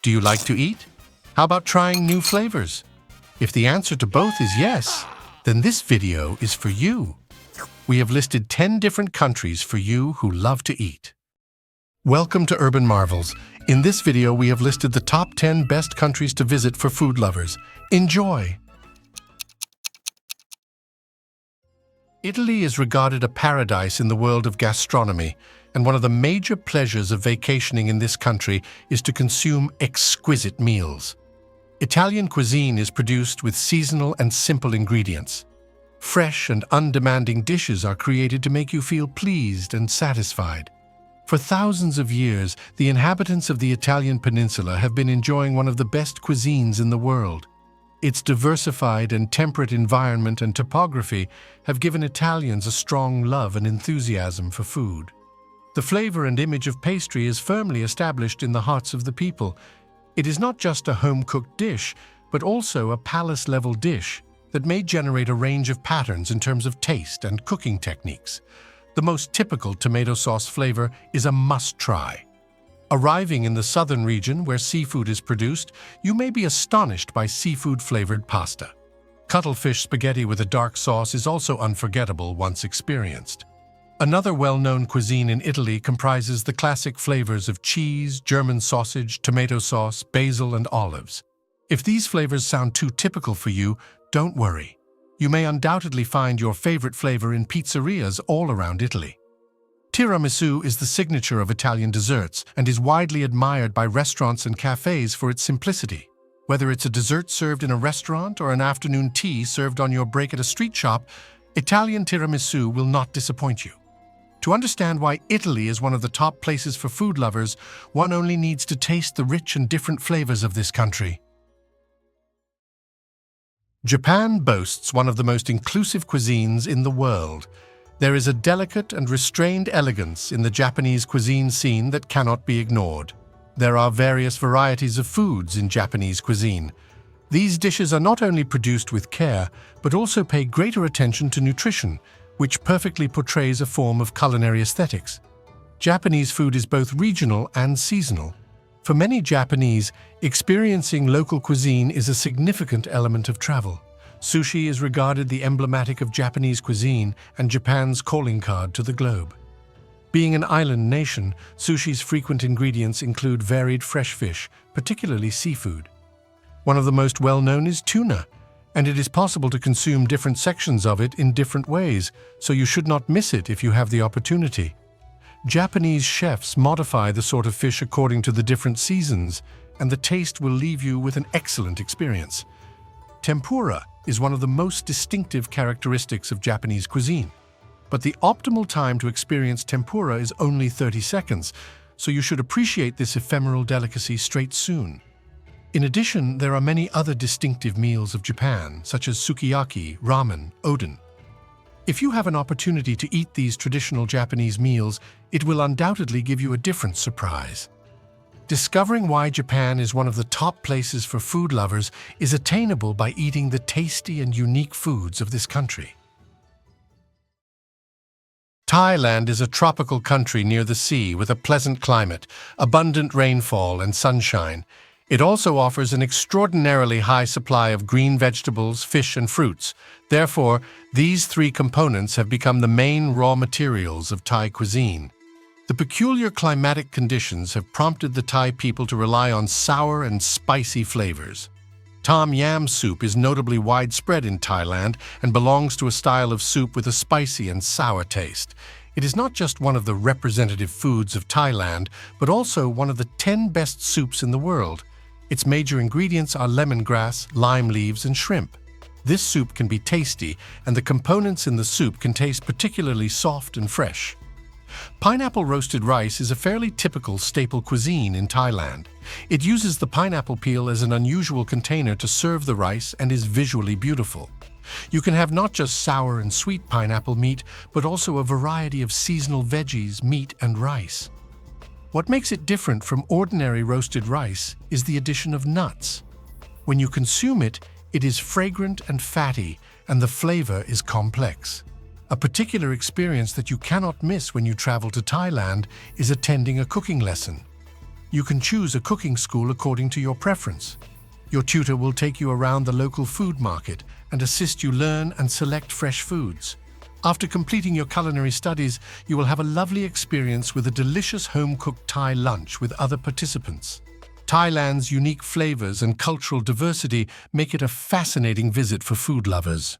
Do you like to eat? How about trying new flavors? If the answer to both is yes, then this video is for you. We have listed 10 different countries for you who love to eat. Welcome to Urban Marvels. In this video, we have listed the top 10 best countries to visit for food lovers. Enjoy! Italy is regarded a paradise in the world of gastronomy, and one of the major pleasures of vacationing in this country is to consume exquisite meals. Italian cuisine is produced with seasonal and simple ingredients. Fresh and undemanding dishes are created to make you feel pleased and satisfied. For thousands of years, the inhabitants of the Italian peninsula have been enjoying one of the best cuisines in the world. Its diversified and temperate environment and topography have given Italians a strong love and enthusiasm for food. The flavor and image of pastry is firmly established in the hearts of the people. It is not just a home-cooked dish, but also a palace-level dish that may generate a range of patterns in terms of taste and cooking techniques. The most typical tomato sauce flavor is a must-try. Arriving in the southern region where seafood is produced, you may be astonished by seafood-flavored pasta. Cuttlefish spaghetti with a dark sauce is also unforgettable once experienced. Another well-known cuisine in Italy comprises the classic flavors of cheese, German sausage, tomato sauce, basil, and olives. If these flavors sound too typical for you, don't worry. You may undoubtedly find your favorite flavor in pizzerias all around Italy. Tiramisu is the signature of Italian desserts and is widely admired by restaurants and cafes for its simplicity. Whether it's a dessert served in a restaurant or an afternoon tea served on your break at a street shop, Italian tiramisu will not disappoint you. To understand why Italy is one of the top places for food lovers, one only needs to taste the rich and different flavors of this country. Japan boasts one of the most inclusive cuisines in the world. There is a delicate and restrained elegance in the Japanese cuisine scene that cannot be ignored. There are various varieties of foods in Japanese cuisine. These dishes are not only produced with care, but also pay greater attention to nutrition, which perfectly portrays a form of culinary aesthetics. Japanese food is both regional and seasonal. For many Japanese, experiencing local cuisine is a significant element of travel. Sushi is regarded the emblematic of Japanese cuisine and Japan's calling card to the globe. Being an island nation, sushi's frequent ingredients include varied fresh fish, particularly seafood. One of the most well-known is tuna, and it is possible to consume different sections of it in different ways, so you should not miss it if you have the opportunity. Japanese chefs modify the sort of fish according to the different seasons, and the taste will leave you with an excellent experience. Tempura is one of the most distinctive characteristics of Japanese cuisine. But the optimal time to experience tempura is only 30 seconds, so you should appreciate this ephemeral delicacy straight soon. In addition, there are many other distinctive meals of Japan, such as sukiyaki, ramen, oden. If you have an opportunity to eat these traditional Japanese meals, it will undoubtedly give you a different surprise. Discovering why Japan is one of the top places for food lovers is attainable by eating the tasty and unique foods of this country. Thailand is a tropical country near the sea with a pleasant climate, abundant rainfall, and sunshine. It also offers an extraordinarily high supply of green vegetables, fish, and fruits. Therefore, these three components have become the main raw materials of Thai cuisine. The peculiar climatic conditions have prompted the Thai people to rely on sour and spicy flavors. Tom yam soup is notably widespread in Thailand and belongs to a style of soup with a spicy and sour taste. It is not just one of the representative foods of Thailand, but also one of the 10 best soups in the world. Its major ingredients are lemongrass, lime leaves, and shrimp. This soup can be tasty, and the components in the soup can taste particularly soft and fresh. Pineapple roasted rice is a fairly typical staple cuisine in Thailand. It uses the pineapple peel as an unusual container to serve the rice and is visually beautiful. You can have not just sour and sweet pineapple meat, but also a variety of seasonal veggies, meat, and rice. What makes it different from ordinary roasted rice is the addition of nuts. When you consume it, it is fragrant and fatty, and the flavor is complex. A particular experience that you cannot miss when you travel to Thailand is attending a cooking lesson. You can choose a cooking school according to your preference. Your tutor will take you around the local food market and assist you learn and select fresh foods. After completing your culinary studies, you will have a lovely experience with a delicious home-cooked Thai lunch with other participants. Thailand's unique flavors and cultural diversity make it a fascinating visit for food lovers.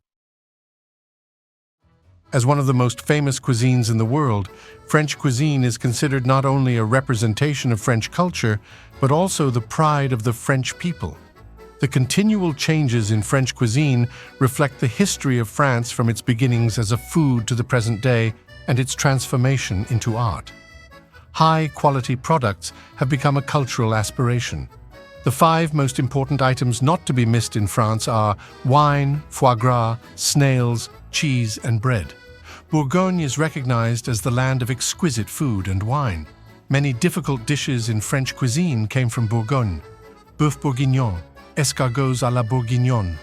As one of the most famous cuisines in the world, French cuisine is considered not only a representation of French culture, but also the pride of the French people. The continual changes in French cuisine reflect the history of France from its beginnings as a food to the present day and its transformation into art. High-quality products have become a cultural aspiration. The 5 most important items not to be missed in France are wine, foie gras, snails, cheese, and bread. Bourgogne is recognized as the land of exquisite food and wine. Many difficult dishes in French cuisine came from Bourgogne. Bœuf bourguignon, escargots à la bourguignonne.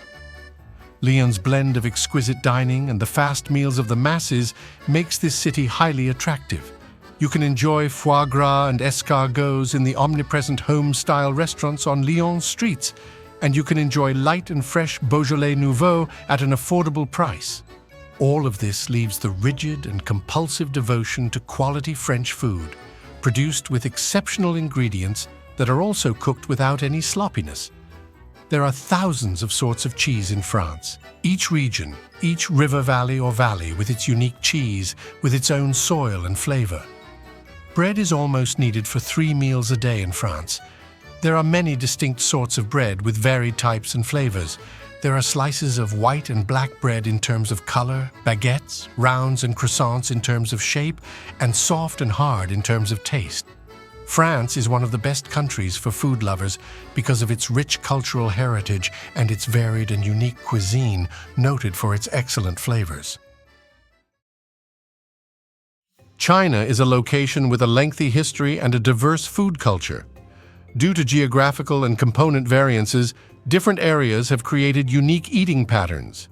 Lyon's blend of exquisite dining and the fast meals of the masses makes this city highly attractive. You can enjoy foie gras and escargots in the omnipresent home-style restaurants on Lyon's streets, and you can enjoy light and fresh Beaujolais Nouveau at an affordable price. All of this leaves the rigid and compulsive devotion to quality French food, produced with exceptional ingredients that are also cooked without any sloppiness. There are thousands of sorts of cheese in France. Each region, each river valley or valley with its unique cheese, with its own soil and flavor. Bread is almost needed for 3 meals a day in France. There are many distinct sorts of bread with varied types and flavors. There are slices of white and black bread in terms of color, baguettes, rounds and croissants in terms of shape, and soft and hard in terms of taste. France is one of the best countries for food lovers because of its rich cultural heritage and its varied and unique cuisine, noted for its excellent flavors. China is a location with a lengthy history and a diverse food culture. Due to geographical and component variances, different areas have created unique eating patterns.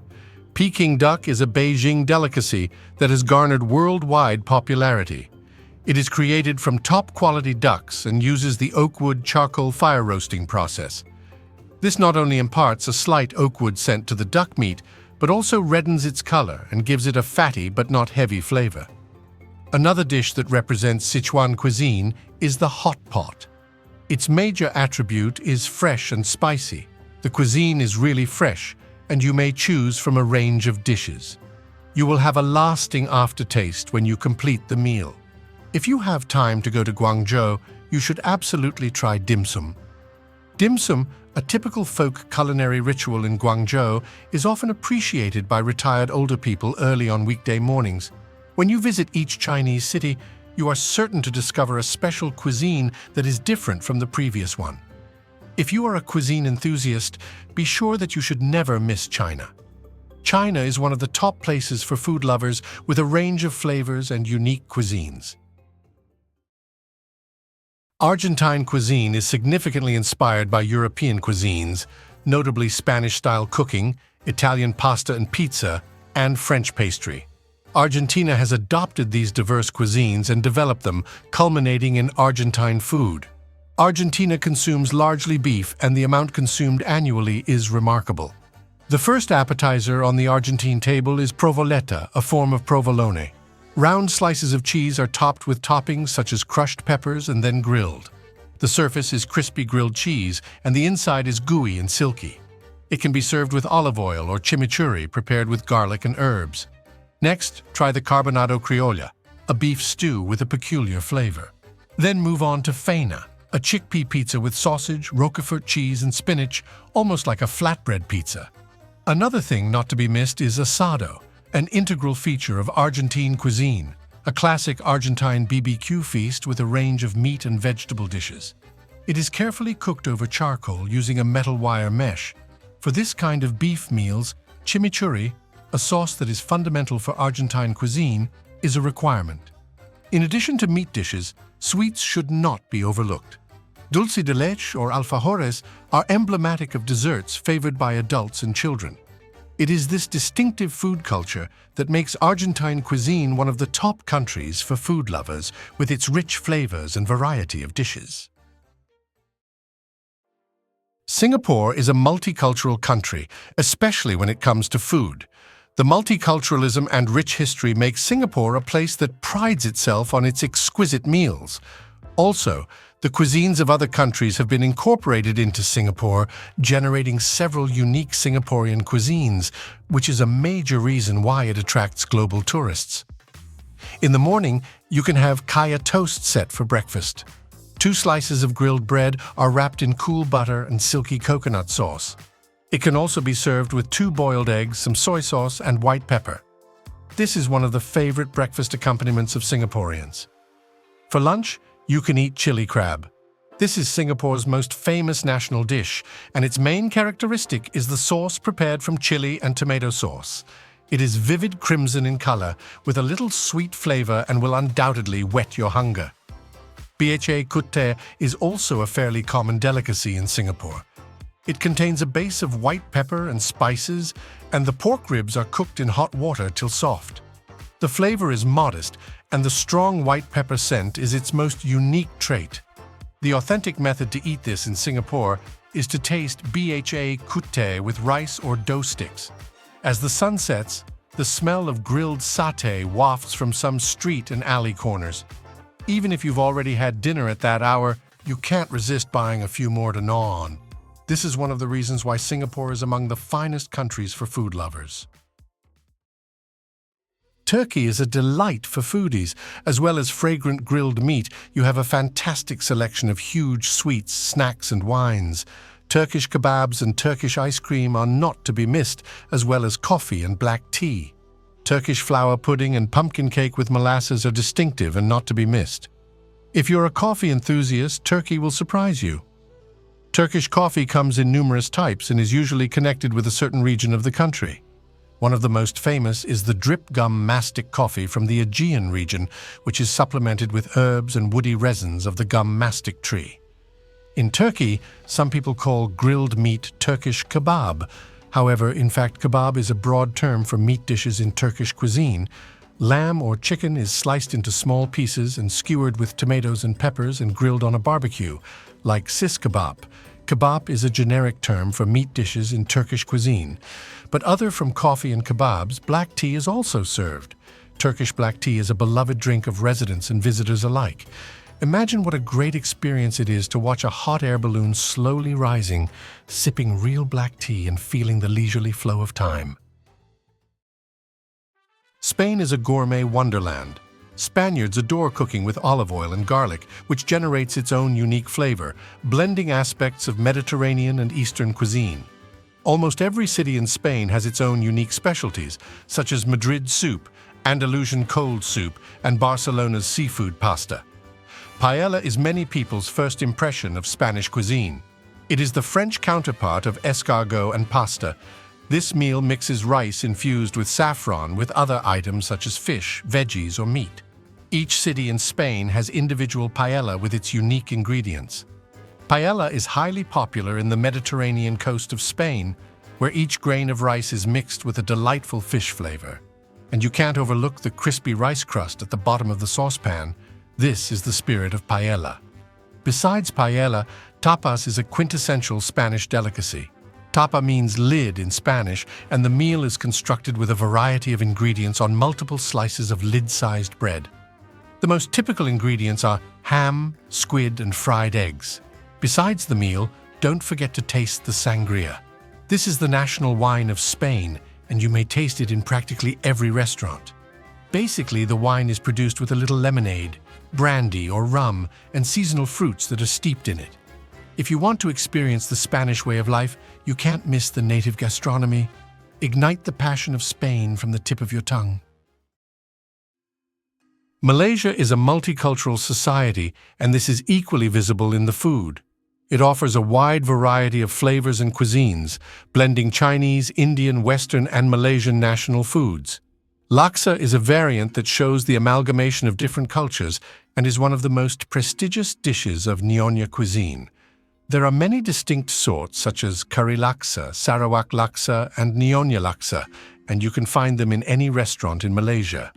Peking duck is a Beijing delicacy that has garnered worldwide popularity. It is created from top-quality ducks and uses the oakwood charcoal fire roasting process. This not only imparts a slight oakwood scent to the duck meat, but also reddens its color and gives it a fatty but not heavy flavor. Another dish that represents Sichuan cuisine is the hot pot. Its major attribute is fresh and spicy. The cuisine is really fresh, and you may choose from a range of dishes. You will have a lasting aftertaste when you complete the meal. If you have time to go to Guangzhou, you should absolutely try dim sum. Dim sum, a typical folk culinary ritual in Guangzhou, is often appreciated by retired older people early on weekday mornings. When you visit each Chinese city, you are certain to discover a special cuisine that is different from the previous one. If you are a cuisine enthusiast, be sure that you should never miss China. China is one of the top places for food lovers with a range of flavors and unique cuisines. Argentine cuisine is significantly inspired by European cuisines, notably Spanish-style cooking, Italian pasta and pizza, and French pastry. Argentina has adopted these diverse cuisines and developed them, culminating in Argentine food. Argentina consumes largely beef, and the amount consumed annually is remarkable. The first appetizer on the Argentine table is provoleta, a form of provolone. Round slices of cheese are topped with toppings such as crushed peppers and then grilled. The surface is crispy grilled cheese, and the inside is gooey and silky. It can be served with olive oil or chimichurri prepared with garlic and herbs. Next, try the carbonado criolla, a beef stew with a peculiar flavor. Then move on to faina, a chickpea pizza with sausage, roquefort cheese, and spinach, almost like a flatbread pizza. Another thing not to be missed is asado, an integral feature of Argentine cuisine, a classic Argentine BBQ feast with a range of meat and vegetable dishes. It is carefully cooked over charcoal using a metal wire mesh. For this kind of beef meals, chimichurri, a sauce that is fundamental for Argentine cuisine, is a requirement. In addition to meat dishes, sweets should not be overlooked. Dulce de leche or alfajores are emblematic of desserts favored by adults and children. It is this distinctive food culture that makes Argentine cuisine one of the top countries for food lovers with its rich flavors and variety of dishes. Singapore is a multicultural country, especially when it comes to food. The multiculturalism and rich history make Singapore a place that prides itself on its exquisite meals. Also, the cuisines of other countries have been incorporated into Singapore, generating several unique Singaporean cuisines, which is a major reason why it attracts global tourists. In the morning, you can have kaya toast set for breakfast. 2 slices of grilled bread are wrapped in cool butter and silky coconut sauce. It can also be served with 2 boiled eggs, some soy sauce, and white pepper. This is one of the favorite breakfast accompaniments of Singaporeans. For lunch, you can eat chili crab. This is Singapore's most famous national dish, and its main characteristic is the sauce prepared from chili and tomato sauce. It is vivid crimson in color, with a little sweet flavor and will undoubtedly whet your hunger. Bha kutte is also a fairly common delicacy in Singapore. It contains a base of white pepper and spices, and the pork ribs are cooked in hot water till soft. The flavor is modest, and the strong white pepper scent is its most unique trait. The authentic method to eat this in Singapore is to taste bha kutte with rice or dough sticks. As the sun sets, the smell of grilled satay wafts from some street and alley corners. Even if you've already had dinner at that hour, you can't resist buying a few more to gnaw on. This is one of the reasons why Singapore is among the finest countries for food lovers. Turkey is a delight for foodies. As well as fragrant grilled meat, you have a fantastic selection of huge sweets, snacks, and wines. Turkish kebabs and Turkish ice cream are not to be missed, as well as coffee and black tea. Turkish flour pudding and pumpkin cake with molasses are distinctive and not to be missed. If you're a coffee enthusiast, Turkey will surprise you. Turkish coffee comes in numerous types and is usually connected with a certain region of the country. One of the most famous is the drip gum mastic coffee from the Aegean region, which is supplemented with herbs and woody resins of the gum mastic tree. In Turkey, some people call grilled meat Turkish kebab. However, in fact, kebab is a broad term for meat dishes in Turkish cuisine. Lamb or chicken is sliced into small pieces and skewered with tomatoes and peppers and grilled on a barbecue, like sis kebab. Kebab is a generic term for meat dishes in Turkish cuisine. But other from coffee and kebabs, black tea is also served. Turkish black tea is a beloved drink of residents and visitors alike. Imagine what a great experience it is to watch a hot air balloon slowly rising, sipping real black tea and feeling the leisurely flow of time. Spain is a gourmet wonderland. Spaniards adore cooking with olive oil and garlic, which generates its own unique flavor, blending aspects of Mediterranean and Eastern cuisine. Almost every city in Spain has its own unique specialties, such as Madrid soup, Andalusian cold soup, and Barcelona's seafood pasta. Paella is many people's first impression of Spanish cuisine. It is the French counterpart of escargot and pasta. This meal mixes rice infused with saffron with other items such as fish, veggies, or meat. Each city in Spain has individual paella with its unique ingredients. Paella is highly popular in the Mediterranean coast of Spain, where each grain of rice is mixed with a delightful fish flavor. And you can't overlook the crispy rice crust at the bottom of the saucepan. This is the spirit of paella. Besides paella, tapas is a quintessential Spanish delicacy. Tapa means lid in Spanish, and the meal is constructed with a variety of ingredients on multiple slices of lid-sized bread. The most typical ingredients are ham, squid, and fried eggs. Besides the meal, don't forget to taste the sangria. This is the national wine of Spain, and you may taste it in practically every restaurant. Basically, the wine is produced with a little lemonade, brandy, or rum, and seasonal fruits that are steeped in it. If you want to experience the Spanish way of life, you can't miss the native gastronomy. Ignite the passion of Spain from the tip of your tongue. Malaysia is a multicultural society, and this is equally visible in the food. It offers a wide variety of flavors and cuisines, blending Chinese, Indian, Western, and Malaysian national foods. Laksa is a variant that shows the amalgamation of different cultures and is one of the most prestigious dishes of Nyonya cuisine. There are many distinct sorts such as curry laksa, Sarawak laksa, and Nyonya laksa, and you can find them in any restaurant in Malaysia.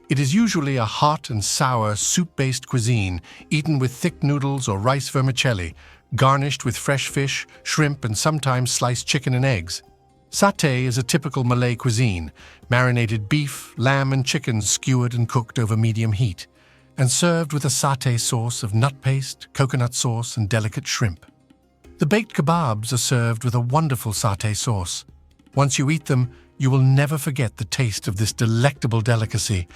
It is usually a hot and sour soup-based cuisine eaten with thick noodles or rice vermicelli, garnished with fresh fish, shrimp, and sometimes sliced chicken and eggs. Satay is a typical Malay cuisine, marinated beef, lamb, and chicken skewered and cooked over medium heat, and served with a satay sauce of nut paste, coconut sauce, and delicate shrimp. The baked kebabs are served with a wonderful satay sauce. Once you eat them, you will never forget the taste of this delectable delicacy.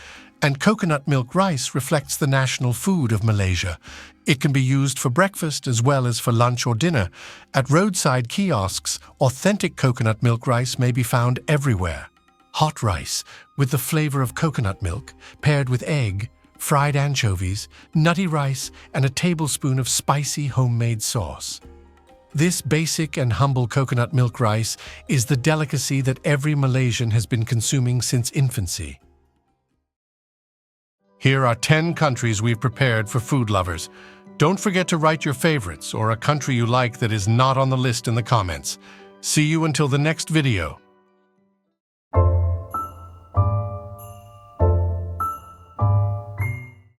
And coconut milk rice reflects the national food of Malaysia. It can be used for breakfast as well as for lunch or dinner. At roadside kiosks, authentic coconut milk rice may be found everywhere. Hot rice, with the flavor of coconut milk, paired with egg, fried anchovies, nutty rice, and a tablespoon of spicy homemade sauce. This basic and humble coconut milk rice is the delicacy that every Malaysian has been consuming since infancy. Here are 10 countries we've prepared for food lovers. Don't forget to write your favorites or a country you like that is not on the list in the comments. See you until the next video.